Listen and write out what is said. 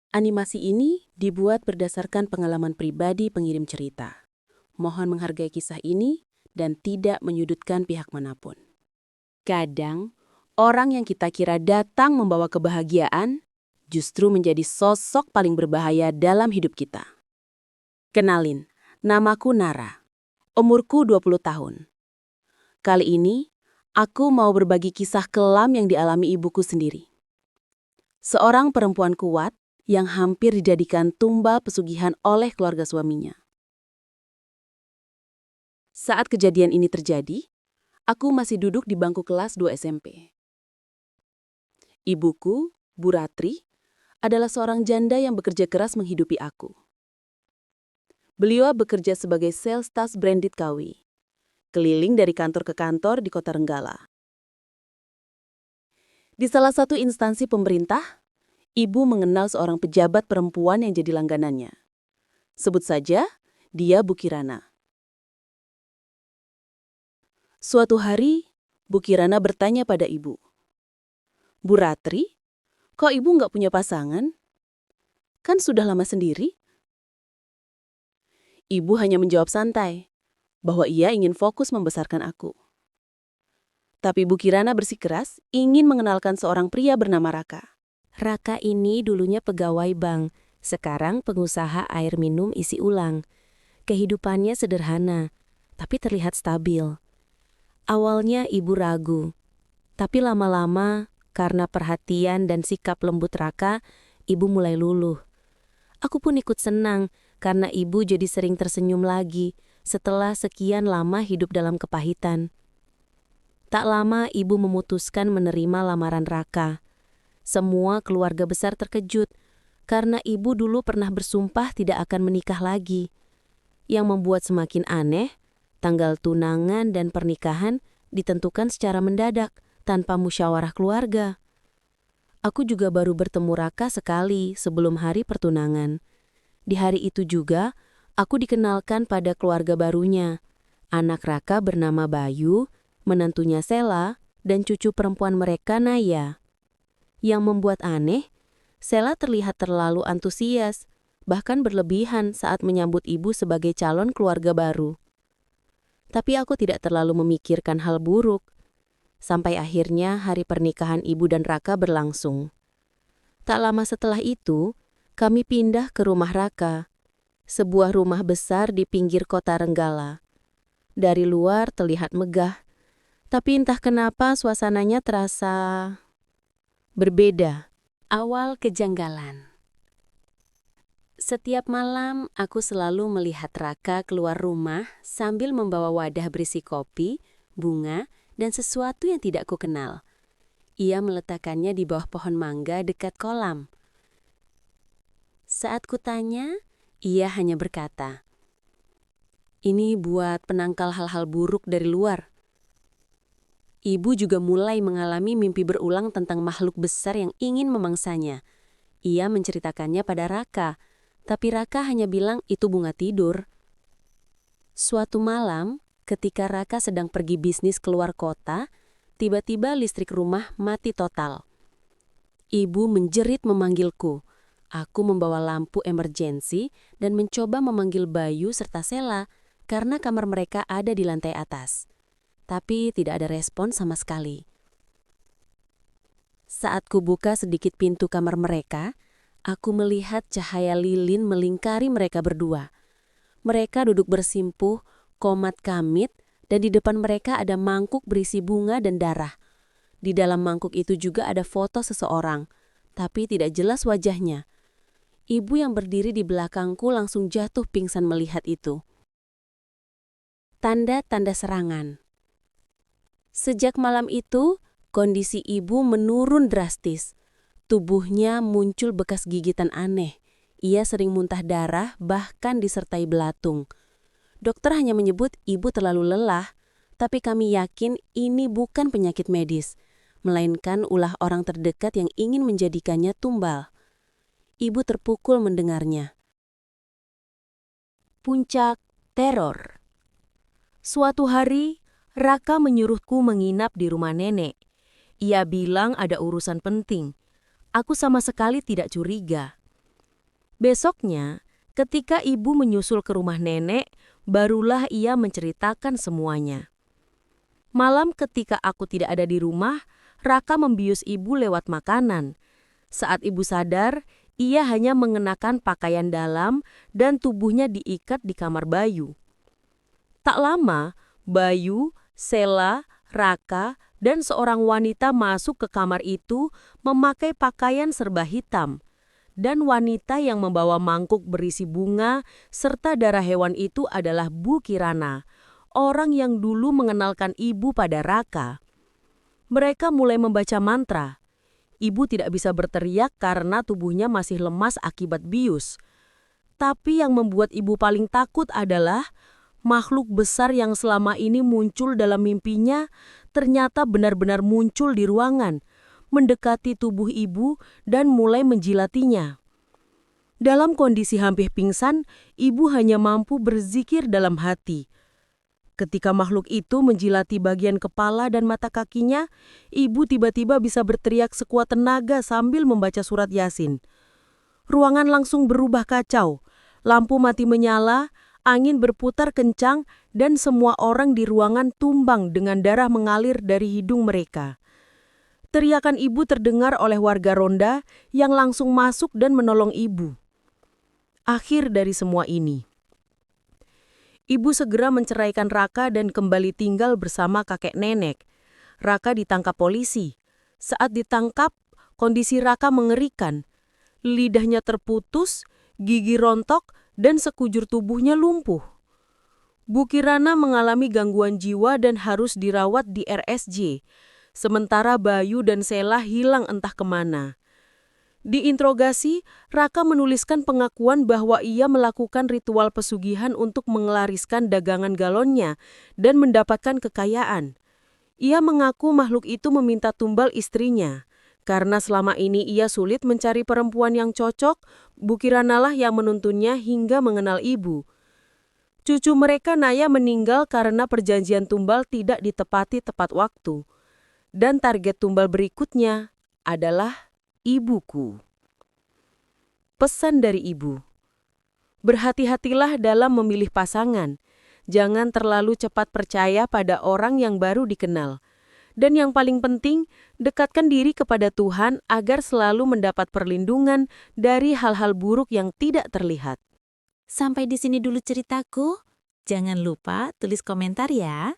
Animasi ini dibuat berdasarkan pengalaman pribadi pengirim cerita. Mohon menghargai kisah ini dan tidak menyudutkan pihak manapun. Kadang, orang yang kita kira datang membawa kebahagiaan justru menjadi sosok paling berbahaya dalam hidup kita. Kenalin, namaku Nara. Umurku 20 tahun. Kali ini, aku mau berbagi kisah kelam yang dialami ibuku sendiri. Seorang perempuan kuat yang hampir dijadikan tumbal pesugihan oleh keluarga suaminya. Saat kejadian ini terjadi, aku masih duduk di bangku kelas 2 SMP. Ibuku, Bu Ratri, adalah seorang janda yang bekerja keras menghidupi aku. Beliau bekerja sebagai sales tas branded KW, keliling dari kantor ke kantor di Kota Renggala. Di salah satu instansi pemerintah, ibu mengenal seorang pejabat perempuan yang jadi langganannya. Sebut saja, dia Bu Kirana. Suatu hari, Bu Kirana bertanya pada ibu, "Bu Ratri, kok ibu nggak punya pasangan? Kan sudah lama sendiri?" Ibu hanya menjawab santai, bahwa ia ingin fokus membesarkan aku. Tapi Bu Kirana bersikeras ingin mengenalkan seorang pria bernama Raka. Raka ini dulunya pegawai bank, sekarang pengusaha air minum isi ulang. Kehidupannya sederhana, tapi terlihat stabil. Awalnya ibu ragu, tapi lama-lama karena perhatian dan sikap lembut Raka, ibu mulai luluh. Aku pun ikut senang karena ibu jadi sering tersenyum lagi setelah sekian lama hidup dalam kepahitan. Tak lama ibu memutuskan menerima lamaran Raka. Semua keluarga besar terkejut karena ibu dulu pernah bersumpah tidak akan menikah lagi. Yang membuat semakin aneh, tanggal tunangan dan pernikahan ditentukan secara mendadak tanpa musyawarah keluarga. Aku juga baru bertemu Raka sekali sebelum hari pertunangan. Di hari itu juga, aku dikenalkan pada keluarga barunya. Anak Raka bernama Bayu, menantunya Sela, dan cucu perempuan mereka Naya. Yang membuat aneh, Sela terlihat terlalu antusias, bahkan berlebihan saat menyambut ibu sebagai calon keluarga baru. Tapi aku tidak terlalu memikirkan hal buruk. Sampai akhirnya hari pernikahan ibu dan Raka berlangsung. Tak lama setelah itu, kami pindah ke rumah Raka, sebuah rumah besar di pinggir kota Renggala. Dari luar terlihat megah, tapi entah kenapa suasananya terasa berbeda. Awal kejanggalan. Setiap malam, aku selalu melihat Raka keluar rumah sambil membawa wadah berisi kopi, bunga, dan sesuatu yang tidak kukenal. Ia meletakkannya di bawah pohon mangga dekat kolam. Saat kutanya, ia hanya berkata, "Ini buat penangkal hal-hal buruk dari luar." Ibu juga mulai mengalami mimpi berulang tentang makhluk besar yang ingin memangsanya. Ia menceritakannya pada Raka, tapi Raka hanya bilang itu bunga tidur. Suatu malam, ketika Raka sedang pergi bisnis keluar kota, tiba-tiba listrik rumah mati total. Ibu menjerit memanggilku. Aku membawa lampu emergensi dan mencoba memanggil Bayu serta Sela karena kamar mereka ada di lantai atas. Tapi tidak ada respon sama sekali. Saat kubuka sedikit pintu kamar mereka, aku melihat cahaya lilin melingkari mereka berdua. Mereka duduk bersimpuh, komat kamit, dan di depan mereka ada mangkuk berisi bunga dan darah. Di dalam mangkuk itu juga ada foto seseorang, tapi tidak jelas wajahnya. Ibu yang berdiri di belakangku langsung jatuh pingsan melihat itu. Tanda-tanda serangan. Sejak malam itu, kondisi ibu menurun drastis. Tubuhnya muncul bekas gigitan aneh. Ia sering muntah darah, bahkan disertai belatung. Dokter hanya menyebut ibu terlalu lelah, tapi kami yakin ini bukan penyakit medis, melainkan ulah orang terdekat yang ingin menjadikannya tumbal. Ibu terpukul mendengarnya. Puncak teror. Suatu hari, Raka menyuruhku menginap di rumah nenek. Ia bilang ada urusan penting. Aku sama sekali tidak curiga. Besoknya, ketika ibu menyusul ke rumah nenek, barulah ia menceritakan semuanya. Malam ketika aku tidak ada di rumah, Raka membius ibu lewat makanan. Saat ibu sadar, ia hanya mengenakan pakaian dalam dan tubuhnya diikat di kamar Bayu. Tak lama, Bayu, Sela, Raka, dan seorang wanita masuk ke kamar itu memakai pakaian serba hitam. Dan wanita yang membawa mangkuk berisi bunga serta darah hewan itu adalah Bu Kirana, orang yang dulu mengenalkan ibu pada Raka. Mereka mulai membaca mantra. Ibu tidak bisa berteriak karena tubuhnya masih lemas akibat bius. Tapi yang membuat ibu paling takut adalah makhluk besar yang selama ini muncul dalam mimpinya ternyata benar-benar muncul di ruangan, mendekati tubuh ibu dan mulai menjilatinya. Dalam kondisi hampir pingsan, ibu hanya mampu berzikir dalam hati. Ketika makhluk itu menjilati bagian kepala dan mata kakinya, ibu tiba-tiba bisa berteriak sekuat tenaga sambil membaca surat Yasin. Ruangan langsung berubah kacau, lampu mati menyala, angin berputar kencang, dan semua orang di ruangan tumbang dengan darah mengalir dari hidung mereka. Teriakan ibu terdengar oleh warga ronda yang langsung masuk dan menolong ibu. Akhir dari semua ini, ibu segera menceraikan Raka dan kembali tinggal bersama kakek nenek. Raka ditangkap polisi. Saat ditangkap, kondisi Raka mengerikan. Lidahnya terputus, gigi rontok, dan sekujur tubuhnya lumpuh. Bu Kirana mengalami gangguan jiwa dan harus dirawat di RSJ. Sementara Bayu dan Sela hilang entah kemana. Diinterogasi, Raka menuliskan pengakuan bahwa ia melakukan ritual pesugihan untuk mengelariskan dagangan galonnya dan mendapatkan kekayaan. Ia mengaku makhluk itu meminta tumbal istrinya. Karena selama ini ia sulit mencari perempuan yang cocok, Bu Kiranalah yang menuntunnya hingga mengenal ibu. Cucu mereka Naya meninggal karena perjanjian tumbal tidak ditepati tepat waktu. Dan target tumbal berikutnya adalah ibuku. Pesan dari ibu. Berhati-hatilah dalam memilih pasangan. Jangan terlalu cepat percaya pada orang yang baru dikenal. Dan yang paling penting, dekatkan diri kepada Tuhan agar selalu mendapat perlindungan dari hal-hal buruk yang tidak terlihat. Sampai di sini dulu ceritaku. Jangan lupa tulis komentar ya.